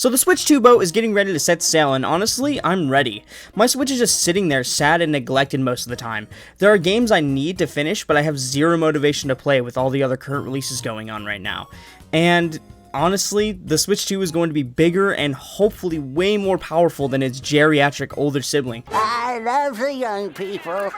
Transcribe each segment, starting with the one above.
So the Switch 2 boat is getting ready to set sail, and honestly, I'm ready. My Switch is just sitting there sad and neglected most of the time. There are games I need to finish, but I have zero motivation to play with all the other current releases going on right now. And honestly, the Switch 2 is going to be bigger and hopefully way more powerful than its geriatric older sibling. I love the young people.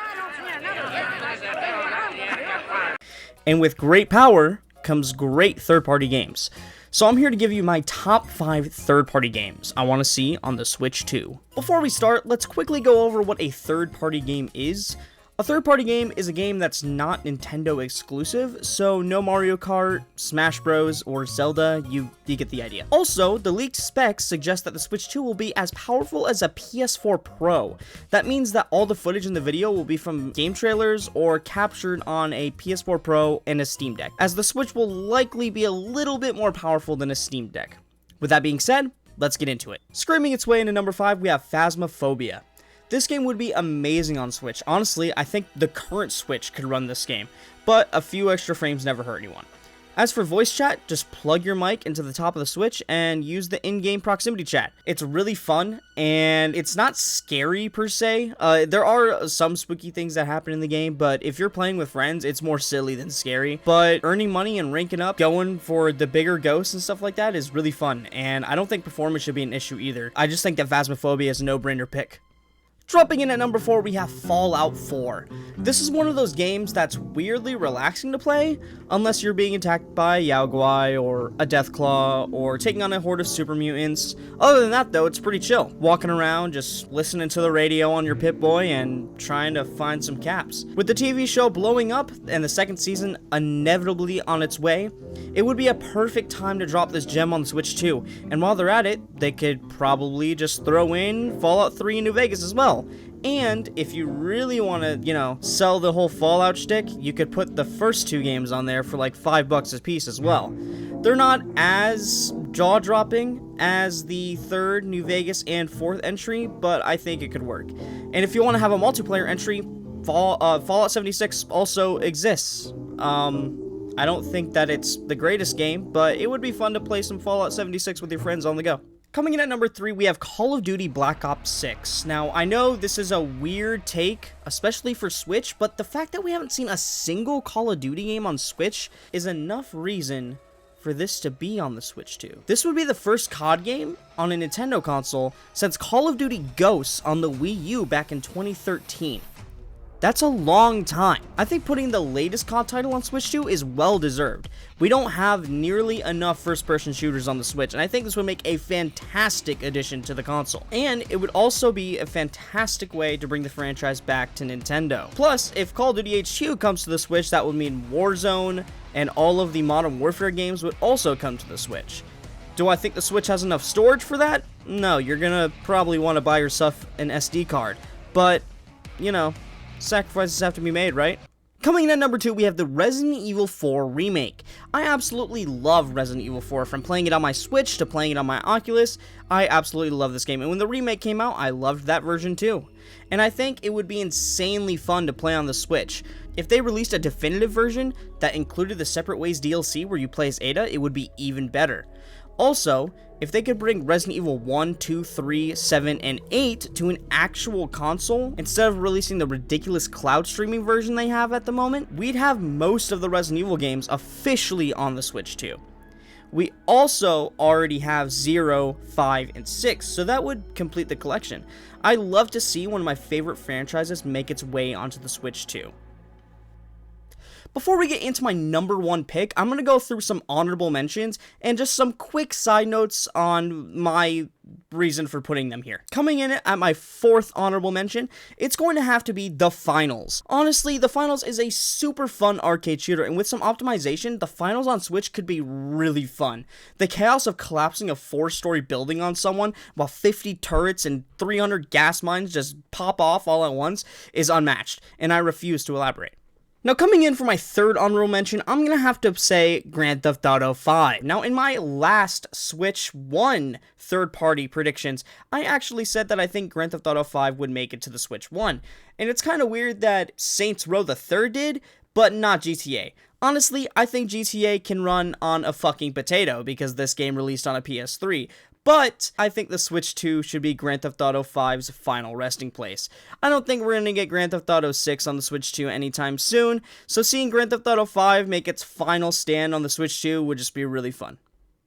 And with great power comes great third-party games. So I'm here to give you my top 5 third-party games I want to see on the Switch 2. Before we start, let's quickly go over what a third-party game is. A third-party game is a game that's not Nintendo exclusive, so no Mario Kart, Smash Bros, or Zelda, you get the idea. Also, the leaked specs suggest that the Switch 2 will be as powerful as a PS4 Pro. That means that all the footage in the video will be from game trailers or captured on a PS4 Pro and a Steam Deck, as the Switch will likely be a little bit more powerful than a Steam Deck. With that being said, let's get into it. Screaming its way into number 5, we have Phasmophobia. This game would be amazing on Switch. Honestly, I think the current Switch could run this game, but a few extra frames never hurt anyone. As for voice chat, just plug your mic into the top of the Switch and use the in-game proximity chat. It's really fun, and it's not scary per se. There are some spooky things that happen in the game, but if you're playing with friends, it's more silly than scary. But earning money and ranking up, going for the bigger ghosts and stuff like that is really fun, and I don't think performance should be an issue either. I just think that Phasmophobia is a no-brainer pick. Dropping in at number 4, we have Fallout 4. This is one of those games that's weirdly relaxing to play, unless you're being attacked by a Yao Guai, or a Deathclaw, or taking on a horde of super mutants. Other than that though, it's pretty chill. Walking around, just listening to the radio on your Pip-Boy, and trying to find some caps. With the TV show blowing up, and the second season inevitably on its way, it would be a perfect time to drop this gem on the Switch 2, and while they're at it, they could probably just throw in Fallout 3 in New Vegas as well. And if you really want to, sell the whole Fallout shtick, you could put the first 2 games on there for like $5 a piece as well. They're not as jaw-dropping as the 3rd, New Vegas, and 4th entry, but I think it could work. And if you want to have a multiplayer entry, Fallout 76 also exists. I don't think that it's the greatest game, but it would be fun to play some Fallout 76 with your friends on the go. Coming in at number 3, we have Call of Duty Black Ops 6. Now, I know this is a weird take, especially for Switch, but the fact that we haven't seen a single Call of Duty game on Switch is enough reason for this to be on the Switch 2. This would be the first COD game on a Nintendo console since Call of Duty Ghosts on the Wii U back in 2013. That's a long time. I think putting the latest COD title on Switch 2 is well deserved. We don't have nearly enough first-person shooters on the Switch, and I think this would make a fantastic addition to the console. And it would also be a fantastic way to bring the franchise back to Nintendo. Plus, if Call of Duty HQ comes to the Switch, that would mean Warzone and all of the Modern Warfare games would also come to the Switch. Do I think the Switch has enough storage for that? No, you're gonna probably want to buy yourself an SD card. But, sacrifices have to be made, right? Coming in at number 2, we have the Resident Evil 4 remake. I absolutely love Resident Evil 4, from playing it on my Switch to playing it on my Oculus. I absolutely love this game, and when the remake came out, I loved that version too. And I think it would be insanely fun to play on the Switch. If they released a definitive version that included the Separate Ways DLC where you play as Ada, it would be even better. Also, if they could bring Resident Evil 1, 2, 3, 7, and 8 to an actual console, instead of releasing the ridiculous cloud streaming version they have at the moment, we'd have most of the Resident Evil games officially on the Switch 2. We also already have 0, 5, and 6, so that would complete the collection. I love to see one of my favorite franchises make its way onto the Switch 2. Before we get into my number 1 pick, I'm going to go through some honorable mentions and just some quick side notes on my reason for putting them here. Coming in at my 4th honorable mention, it's going to have to be The Finals. Honestly, The Finals is a super fun arcade shooter, and with some optimization, The Finals on Switch could be really fun. The chaos of collapsing a 4-story building on someone while 50 turrets and 300 gas mines just pop off all at once is unmatched, and I refuse to elaborate. Now, coming in for my 3rd honorable mention, I'm going to have to say Grand Theft Auto 5. Now, in my last Switch 1 third-party predictions, I actually said that I think Grand Theft Auto 5 would make it to the Switch 1. And it's kind of weird that Saints Row the 3rd did, but not GTA. Honestly, I think GTA can run on a fucking potato because this game released on a PS3. But I think the Switch 2 should be Grand Theft Auto 5's final resting place. I don't think we're going to get Grand Theft Auto 6 on the Switch 2 anytime soon, so seeing Grand Theft Auto 5 make its final stand on the Switch 2 would just be really fun.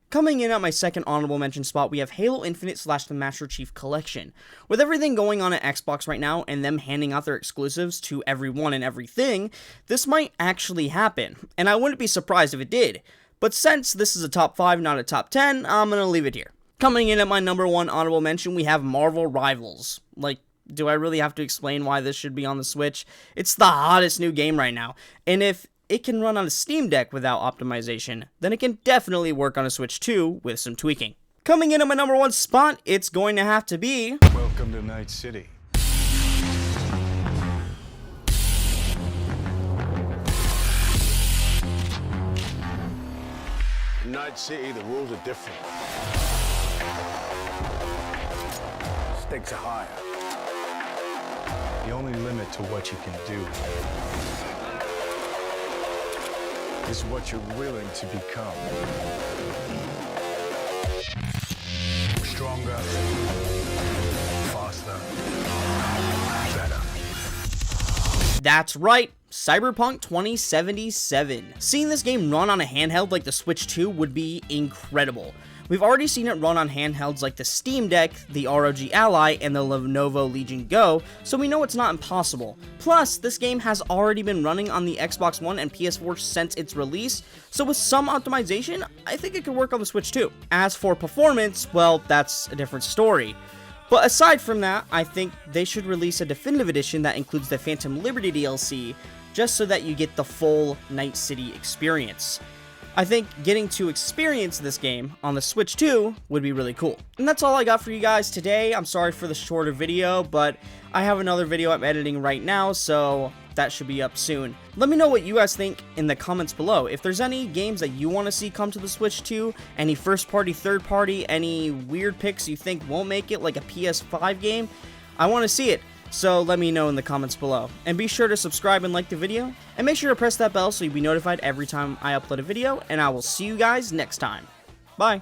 Coming in at my second honorable mention spot, we have Halo Infinite / the Master Chief Collection. With everything going on at Xbox right now, and them handing out their exclusives to everyone and everything, this might actually happen, and I wouldn't be surprised if it did. But since this is a top 5, not a top 10, I'm gonna leave it here. Coming in at my number 1 honorable mention, we have Marvel Rivals. Like, do I really have to explain why this should be on the Switch? It's the hottest new game right now, and if it can run on a Steam Deck without optimization, then it can definitely work on a Switch 2 with some tweaking. Coming in at my number 1 spot, it's going to have to be... Welcome to Night City. In Night City, the rules are different. Stakes are higher. The only limit to what you can do is what you're willing to become. Stronger, faster, better. That's right, Cyberpunk 2077. Seeing this game run on a handheld like the Switch 2 would be incredible. We've already seen it run on handhelds like the Steam Deck, the ROG Ally, and the Lenovo Legion Go, so we know it's not impossible. Plus, this game has already been running on the Xbox One and PS4 since its release, so with some optimization, I think it could work on the Switch too. As for performance, well, that's a different story. But aside from that, I think they should release a definitive edition that includes the Phantom Liberty DLC, just so that you get the full Night City experience. I think getting to experience this game on the Switch 2 would be really cool. And that's all I got for you guys today. I'm sorry for the shorter video, but I have another video I'm editing right now, so that should be up soon. Let me know what you guys think in the comments below. If there's any games that you want to see come to the Switch 2, any first party, third party, any weird picks you think won't make it, like a PS5 game, I want to see it. So let me know in the comments below. And be sure to subscribe and like the video, and make sure to press that bell so you'll be notified every time I upload a video, and I will see you guys next time. Bye!